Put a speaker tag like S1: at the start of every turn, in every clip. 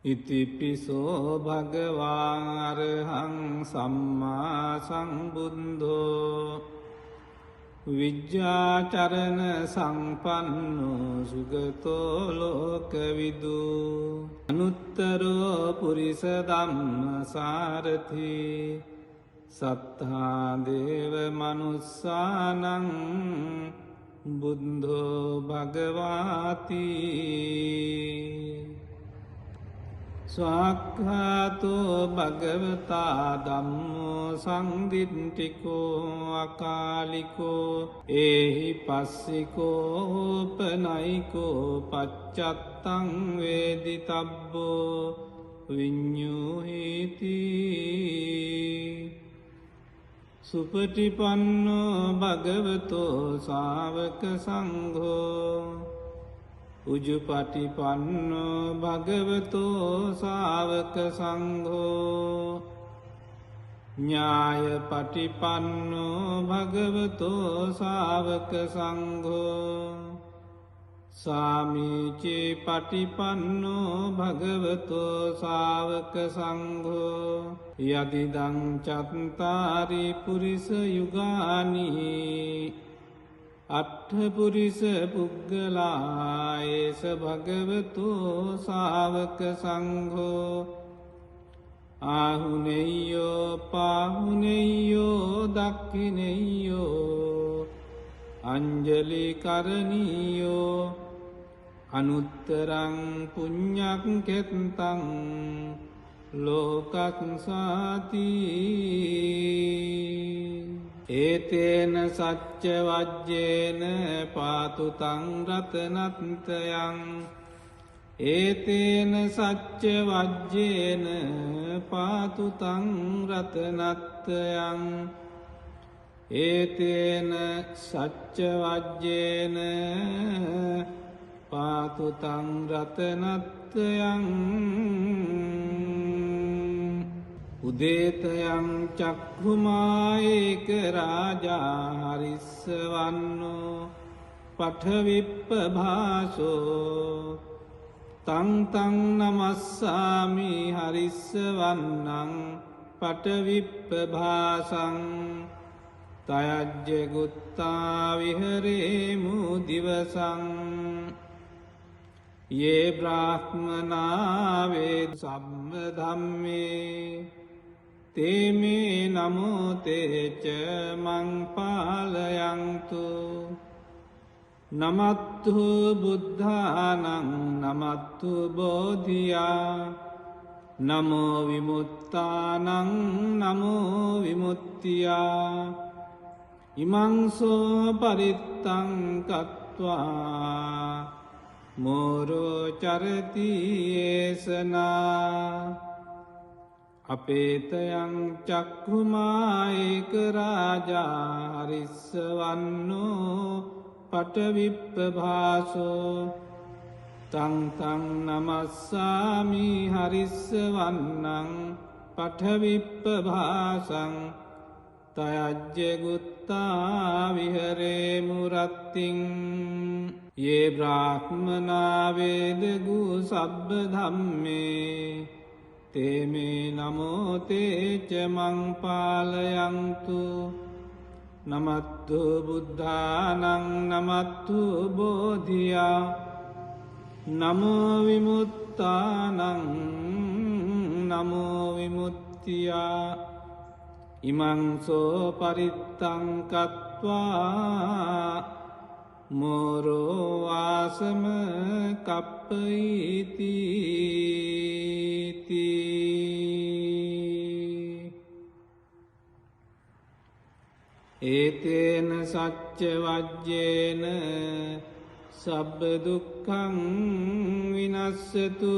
S1: ඉතිපිසෝ භගවා අරහං සම්මා සම්බුද්ධෝ විජ්ජාචරණ සංපන්නෝ සුගතෝ ලෝකවිදු අනුත්තරෝ පුරිස ධම්මසාරථි සත්තා දේව මනුස්සානං බුද්ධෝ භගවාති ස්වාක්ඛාතෝ භගවතා ධම්මෝ සංදිට්ඨිකෝ අකාලිකෝ ඒහි පස්සිකෝ ඕපනයිකෝ පච්චත්තං වේදිතබ්බෝ විඤ්ඤුහිති සුපටිපන්නෝ භගවතෝ ශාවක සංඝෝ උජුපටිපන්නෝ භගවතෝ ශාවක සංඝෝ ඤායපටිපන්නෝ භගවතෝ ශාවක සංඝෝ සාමීචි පටිපන්නෝ භගවතෝ ශාවක සංඝෝ යදිදං චත්තාරි පුරිස යුගානි අට්ඨපුරිස පුග්ගලායේස භගවතෝ ශාවක සංඝෝ ආහුනේයෝ පාහුනේයෝ දක්ඛිනේයෝ අංජලි කරණීයෝ අනුත්තරං පුඤ්ඤං කෙත්තං ලෝකස්සාති ඒතේන සච්ච වජ්ජේන පාතුතං රතනත්තයං ඒතේන සච්ච වජ්ජේන පාතුතං රතනත්තයං ඒතේන සච්ච වජ්ජේන පාතුතං රතනත්තයං උදේතයං චක්ඛුමායේක රාජා හරිස්සවන්නෝ පඨවිප්පභාසෝ තං තං නමස්සාමි හරිස්සවන්නං පඨවිප්පභාසං තයජ්ජ ගුත්තා විහෙරේමු දිවසං යේ බ්‍රාහ්මනා වේද සම්ම ධම්මේ තේමේ නමෝ තේච මං පාලයන්තු නමත්තු බුද්ධානං නමත්තු බෝධියා නමෝ විමුත්තානං නමෝ විමුක්තියා ඉමංසෝ පරිත්තං කତ୍වා මෝරෝ චරති ඒසනා අපේතයං චක්ඛුමායේක රාජා හරිස්සවන්නෝ පඨවිප්පභාසෝ තං තං නමස්සාමි හරිස්සවන්නං පඨවිප්පභාසං තයජ්ජ ගුත්තා විහෙරේමු රත්තිං යේ බ්‍රාහ්මනා වේදගු සබ්බ ධම්මේ තේමේ නමෝ තේච මං පාලයන්තු නමත්තු බුද්ධානං නමත්තු බෝධියා නමෝ විමුත්තානං නමෝ විමුක්තියා ඉමංසෝ පරිත්තං කତ୍වා මෝරෝ ආසම කප්පයිති ඒතේන සච්ච වජ්ජේන සබ්බ දුක්ඛං විනස්සතු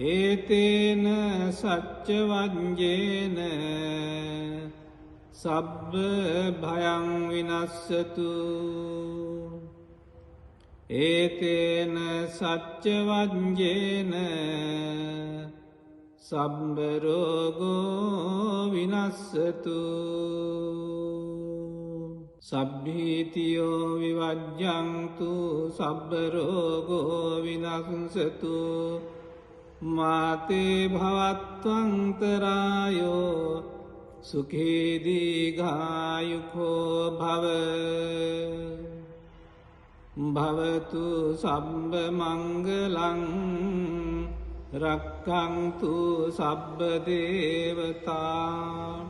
S1: ඒතේන සච්ච වජ්ජේන සබ්බ භයං විනස්සතු ඒතේන සච්ච වජ්ජේන සබ්බ රෝගෝ විනස්සතු සබ්භීතියෝ විවජ්ජන්තු සබ්බ රෝගෝ විනස්සතු මාතේ භවත්වන්තරායෝ සුඛී දීඝායුඛෝ භව භවතු සබ්බ මංගලං රක්ඛන්තු සබ්බ දේවතා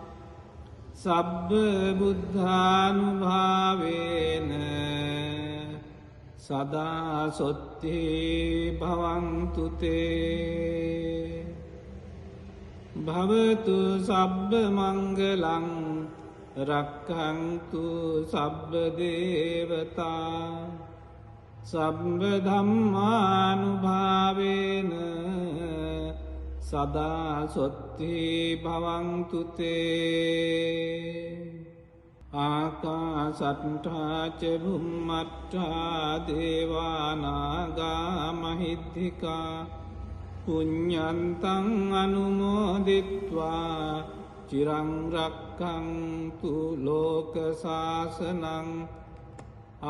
S1: සබ්බ බුද්ධානුභාවේන සදා සොත්ති භවන්තු තේ භවතු සබ්බ මංගලං රක්ඛන්තු සබ්බ දේවතා සබ්බ ධම්මානුභාවේන සදා සොත්ති භවන්තු තේ ආකාසට්ඨා ච භුම්මට්ඨා දේවානාගා මහිද්దికා පුඤ්ඤන්තං අනුමෝදිත්වා චිරං රක්ඛන්තු ලෝක සාසනං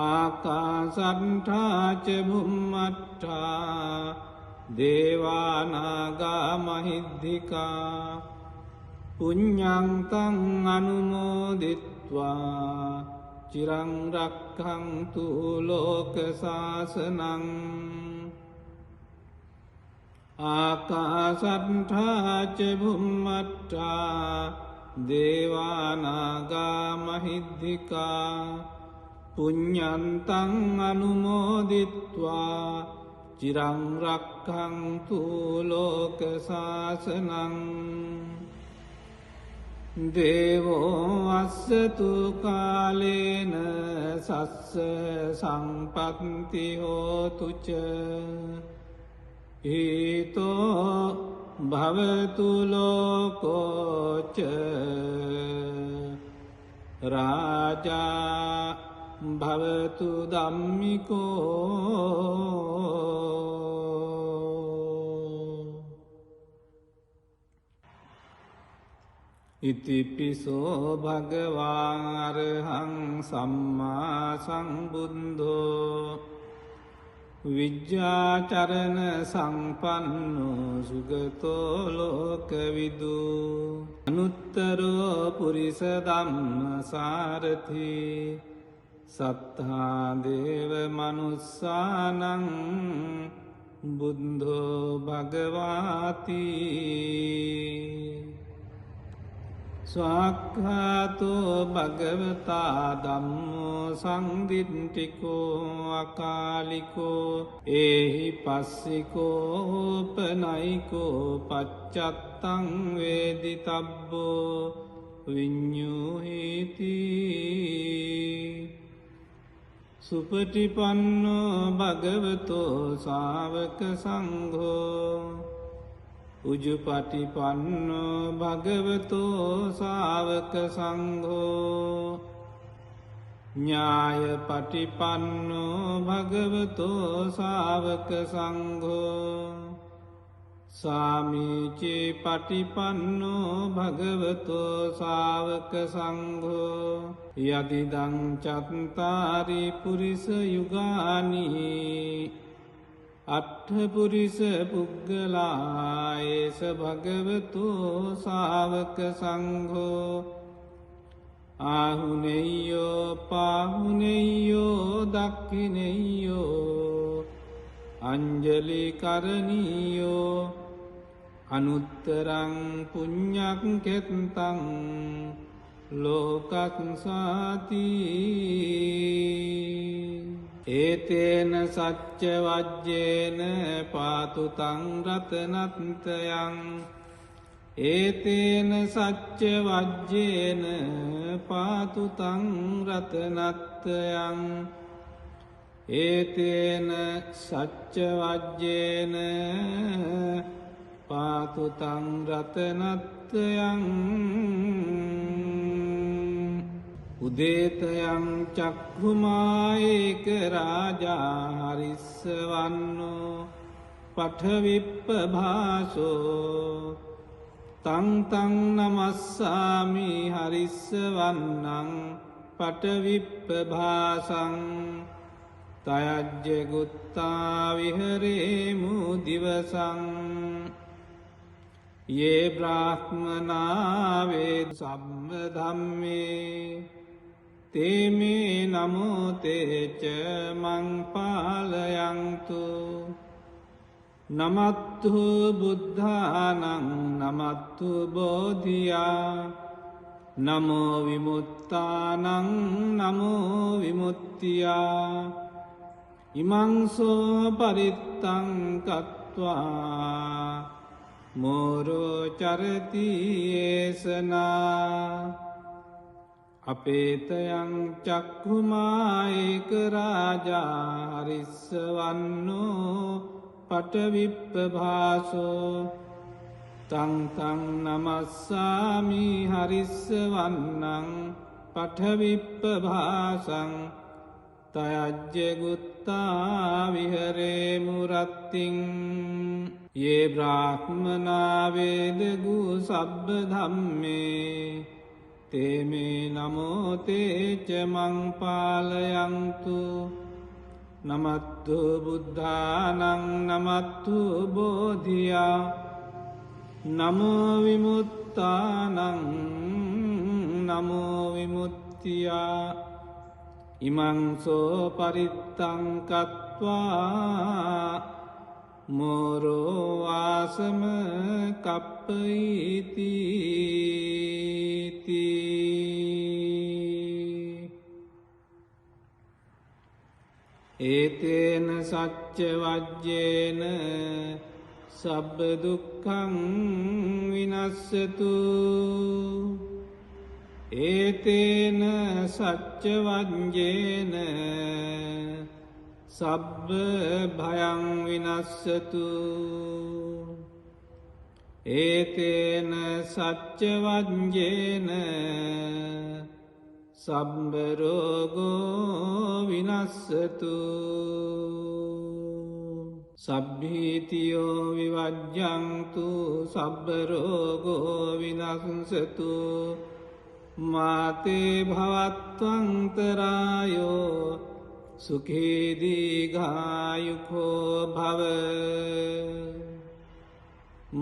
S1: ආකාසට්ඨා ච භුම්මට්ඨා දේවානාගා මහිද්దికා පුඤ්ඤන්තං අනුමෝදිත්වා චිරං රක්ඛන්තු ලෝක සාසනං ආකාසට්ඨා ච භුම්මට්ඨා දේවානාගා මහිද්దికා පුඤ්ඤන්තං අනුමෝදිත්වා චිරං රක්ඛන්තු ලෝක සාසනං දේවෝ අස්සතු කාලේන සස්ස සම්පත්ති හෝතු ච ඊතෝ භවතු ලෝකෝ ච රාජා භවතු ධම්මිකෝ ඉතිපිසෝ භගවා අරහං සම්මා සම්බුද්ධෝ විජ්ජාචරණ සම්පන්නෝ සුගතෝ ලෝකවිදු අනුත්තරෝ පුරිස ධම්මසාරථි සත්තා දේව මනුස්සානං බුද්ධෝ භගවාති ස්වාක්ඛාතෝ භගවතා ධම්මෝ සංදිට්ඨිකෝ අකාලිකෝ ඒහි පස්සිකෝ උපනයිකෝ පච්චත්තං වේදිතබ්බෝ විඤ්ඤුහිති සුපටිපන්නෝ භගවතෝ ශාවක සංඝෝ උජුපටිපන්නෝ භගවතෝ ශාවක සංඝෝ ඥායපටිපන්නෝ භගවතෝ ශාවක සංඝෝ සාමීචි පටිපන්නෝ භගවතෝ ශාවක සංඝෝ යදිදං චත්තාරි පුරිස යුගානි අට්ඨපුරිස පුග්ගලායේස භගවතෝ ශාවක සංඝෝ ආහුනේයෝ පාහුනේයෝ දක්ඛිනේයෝ අංජලි කරණීයෝ අනුත්තරං පුඤ්ඤක්ඛෙත්තං ලෝකස්සාති ඒතේන සච්ච වජ්ජේන පාතු තං රතනත්තයං ඒතේන සච්ච වජ්ජේන පාතු තං රතනත්තයං ඒතේන සච්ච වජ්ජේන පාතු තං රතනත්තයං උදේතයං චක්ඛුමායේක රාජා හරිස්සවන්නෝ පඨවිප්ප භාසෝ තං තං නමස්සාමි හරිස්සවන්නං පටවිප්පභාසං තයජ්ජ ගුත්තා විහරේමු දිවසං යේ බ්‍රාහ්මනාවේ සම්ම ධම්මේ තේමේ නමෝතේච මං පාලයන්තු නමත්තු බුද්ධානං නමත්තු බෝධියා නමෝ විමුත්තානං නමෝ විමුත්තියා ඉමංසෝ පරිත්තං කତ୍වා මෝරෝ චරති ඒසනා අපේතයං චක්ඛුමායික රාජා හරිස්සවන්නෝ පටවිප්පභාසෝ තං තං නමස්සාමි හරිස්සවන්නං පටවිප්පභාසං තයජ්ජ ගුත්තා විහරේමු රත්තිං යේ බ්‍රාහ්මනා වේදගු සබ්බ ධම්මේ තේමේ නමෝතේච මං පාලයන්තු නමත්තු බුද්ධානං නමත්තු බෝධියා නමෝ විමුත්තානං නමෝ විමුත්තියා ඉමංසෝ පරිත්තං කତ୍වා මෝරෝ වාසම කප්පයිති ඒතේන සච්ච වජ්ජේන සබ්බ දුක්ඛං විනස්සතු ඒතේන සච්ච වජ්ජේන සබ්බ භයං විනස්සතු ඒතේන සච්ච වජ්ජේන සබ්බ රෝගෝ විනස්සතු සබ්බීතියෝ විවජ්ජන්තු සබ්බ රෝගෝ විනස්සතු මාතේ භවත්වන්තරායෝ සුඛී දීඝායුඛෝ භව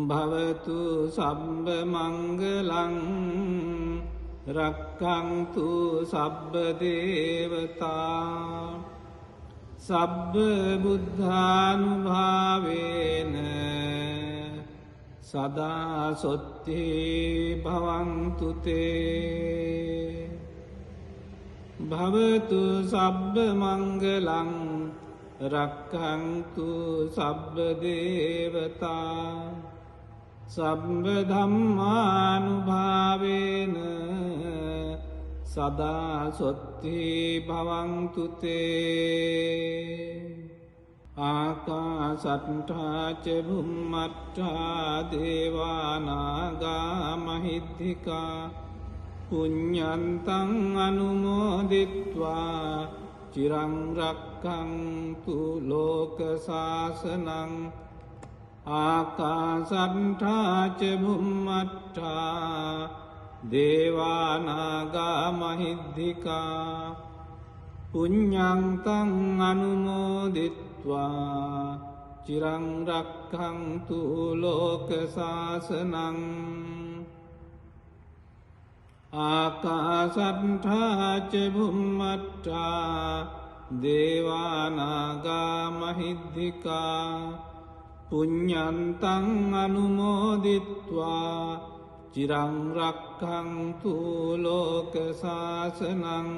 S1: භවතු සබ්බ මංගලං රක්ඛන්තු සබ්බ දේවතා සබ්බ බුද්ධානුභාවේන සදා සොත්ති භවන්තු තේ භවතු සබ්බ මංගලං රක්ඛන්තු සබ්බ දේවතා සබ්බ ධම්මානුභාවේන සදා සොත්ති භවන්තු තේ ආකාසට්ඨා ච භුම්මට්ඨා දේවානාගා මහිද්దికා පුඤ්ඤන්තං අනුමෝදිත්වා චිරං රක්ඛන්තු ලෝක සාසනං ආකාසට්ඨා ච භුම්මට්ඨා දේවානාගා මහිද්దికා පුඤ්ඤන්තං අනුමෝදිත්වා චිරං රක්ඛන්තු ලෝක සාසනං ආකාසට්ඨා ච භුම්මට්ඨා දේවානාගා මහිද්దికා පුඤ්ඤන්තං අනුමෝදිත්වා චිරං රක්ඛන්තු ලෝක සාසනං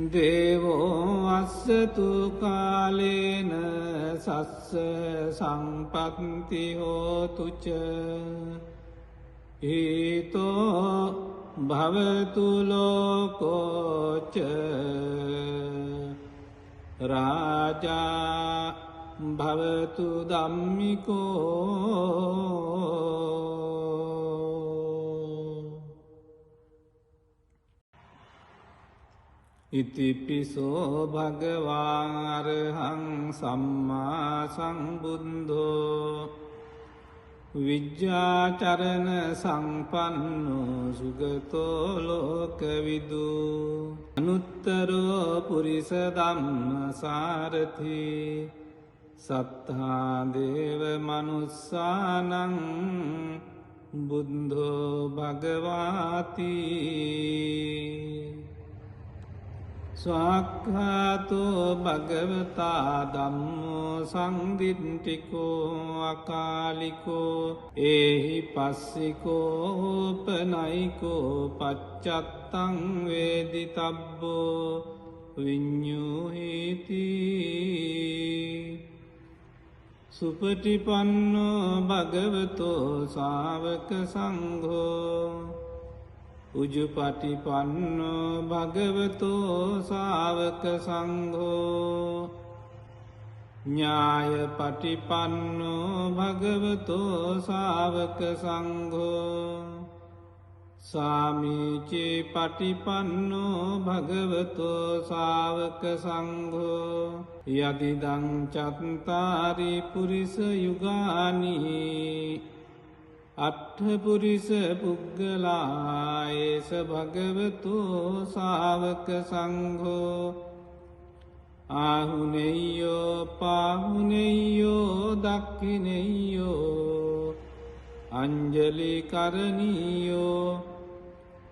S1: දේවෝ අස්සතු කාලේන සස්ස සම්පත්ති හෝතු ච ඊතෝ භවතු ලෝකෝ ච රාජා භවතු ධම්මිකෝ ඉතිපිසෝ භගවාන් අරහං සම්මා සම්බුද්ධෝ විජ්ජාචරණ සංපන්නෝ සුගතෝ ලෝකවිදු අනුත්තරෝ පුරිස ධම්මසාරථි සත්තා දේව මනුස්සානං බුද්ධෝ භගවාති ස්වාක්ඛාතෝ භගවතා ධම්මෝ සංදිට්ඨිකෝ අකාලිකෝ ඒහි පස්සිකෝ පනයිකෝ පච්චත්තං වේදිතබ්බෝ විඤ්ඤුහිති සුපටිපන්නෝ භගවතෝ ශාවක සංඝෝ උජුපටිපන්නෝ භගවතෝ ශාවක සංඝෝ ඤායපටිපන්නෝ භගවතෝ ශාවක සංඝෝ සාමීචි පටිපන්නෝ භගවතෝ ශාවක සංඝෝ යදිදං චත්තාරි පුරිස යුගානි අට්ඨපුරිස පුග්ගලායේස භගවතෝ ශාවක සංඝෝ ආහුනේයෝ පාහුනේයෝ දක්ඛිනේයෝ අංජලි කරණීයෝ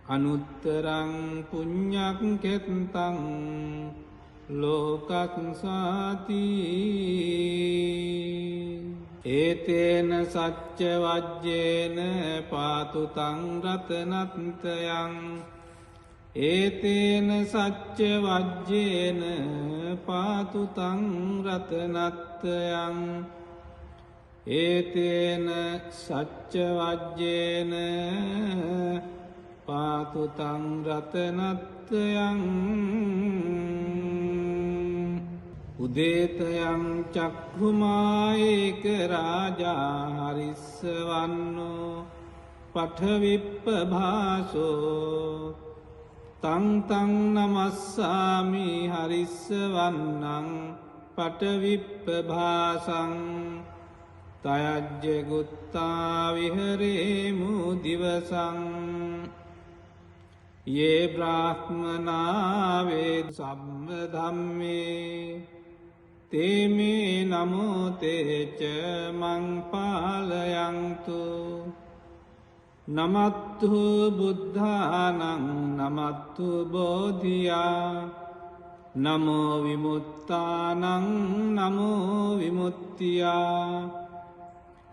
S1: අනුත්තරං පුඤ්ඤක්ඛෙත්තං ලෝකස්සාති ඒතේන සච්ච වජ්ජේන පාතුතං රතනත්තයං ඒතේන සච්ච වජ්ජේන පාතුතං රතනත්තයං ඒතේන සච්ච වජ්ජේන පාතුතං රතනත්තයං උදේතයං චක්ඛුමායේක රාජා හරිස්සවන්නෝ පඨවිප්පභාසෝ තං තං නමස්සාමි හරිස්සවන්නං පඨවිප්පභාසං තයජ්ජ ගුත්තා විහෙරේමු දිවසං යේ බ්‍රාහ්මනා වේ සම්ම ධම්මේ තේමේ නමෝ තේච මං පාලයන්තු නමත්තු බුද්ධානං නමත්තු බෝධියා නමෝ විමුත්තානං නමෝ විමුක්තියා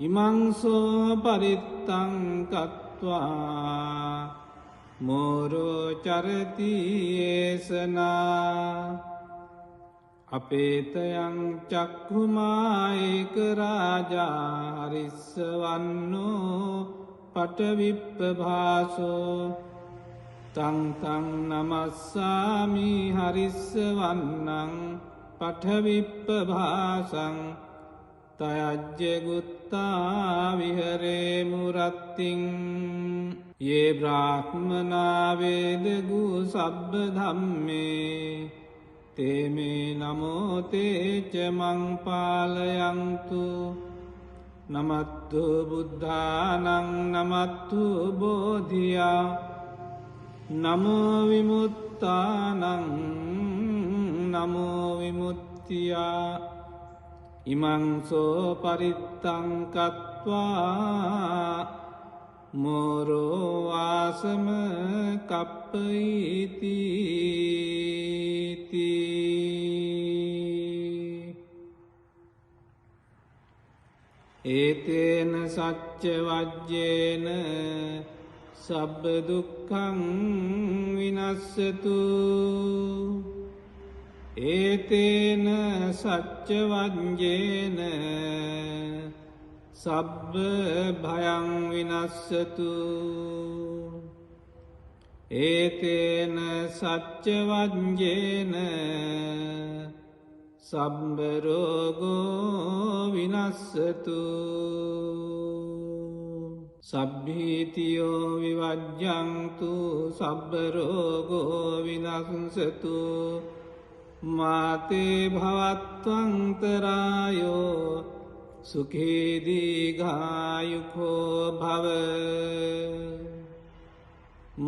S1: ඉමංසෝ පරිත්තං කତ୍වා මෝරෝ චරති ඒසනා අපේතයං චක්ඛුමායේක රාජා හරිස්සවන්නෝ පඨවිප්පභාසෝ තං තං නමස්සාමි හරිස්සවන්නං පඨවිප්පභාසං තයජ්ජ ගුත්තා විහෙරේමු රත්තිං යේ බ්‍රාහ්මනා වේදගු සබ්බ ධම්මේ තේමේ නමෝ තේච මං පාලයන්තු නමත්තු බුද්ධානං නමත්තු බෝධියා නමෝ විමුත්තානං නමෝ විමුක්තියා ඉමංසෝ පරිත්තං කତ୍වා මෝරෝ ආසම කප්පයිති ඒතේන සච්ච වජ්ජේන සබ්බ දුක්ඛං විනස්සතු ඒතේන සච්ච වජ්ජේන සබ්බ භයං විනස්සතු ඒතේන සච්ච වජ්ජේන සබ්බ රෝගෝ විනස්සතු සබ්බීතියෝ විවජ්ජන්තු සබ්බ රෝගෝ විනස්සතු මාතේ භවත්වන්තරායෝ සුඛී දීඝායුකෝ භව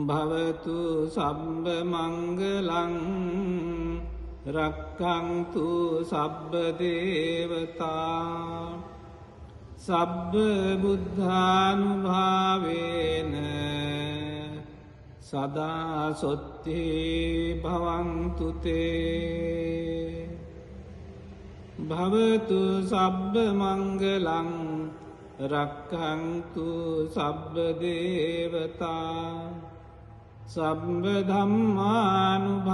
S1: භවතු සබ්බ මංගලං රක්ඛන්තු සබ්බ දේවතා සබ්බ බුද්ධානුභාවේන සදා සොත්ති භවන්තු තේ භවතු සබ්බ මංගලං රක්ඛන්තු සබ්බ දේවතා සබ්බ ධම්මානුභාවේන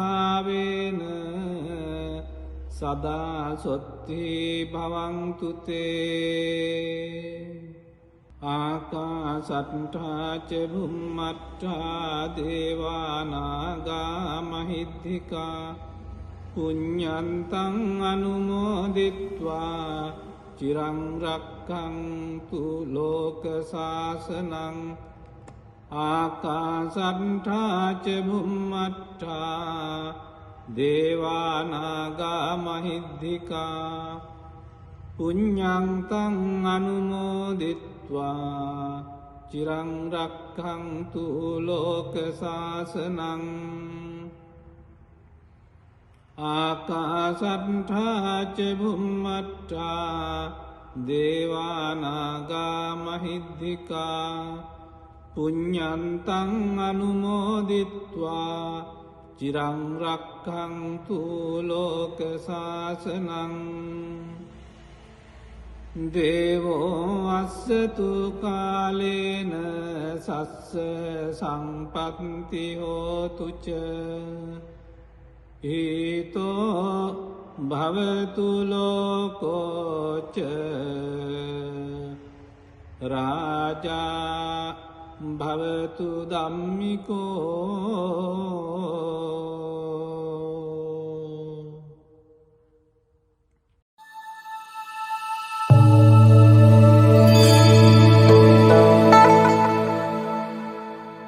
S1: සදා සොත්ති භවන්තු තේ ආකාසට්ඨා ච භුම්මට්ඨා දේවානාගා මහිද්దికා පුඤ්ඤන්තං අනුමෝදිත්වා චිරං රක්ඛන්තු ලෝක සාසනං ආකාසට්ඨා ච භුම්මට්ඨා දේවානාගා මහිද්దికා පුඤ්ඤන්තං අනුමෝදිත්වා චිරං රක්ඛන්තු ලෝක සාසනං ආකාසට්ඨා ච භුම්මට්ඨා දේවානාගා මහිද්దికා පුඤ්ඤන්තං අනුමෝදිත්වා චිරං රක්ඛන්තු ලෝක සාසනං දේවෝ අස්සතු කාලේන සස්ස සම්පත්ති හෝතු ච ඊතෝ භවතු ලෝකෝ ච රාජා භවතු ධම්මිකෝ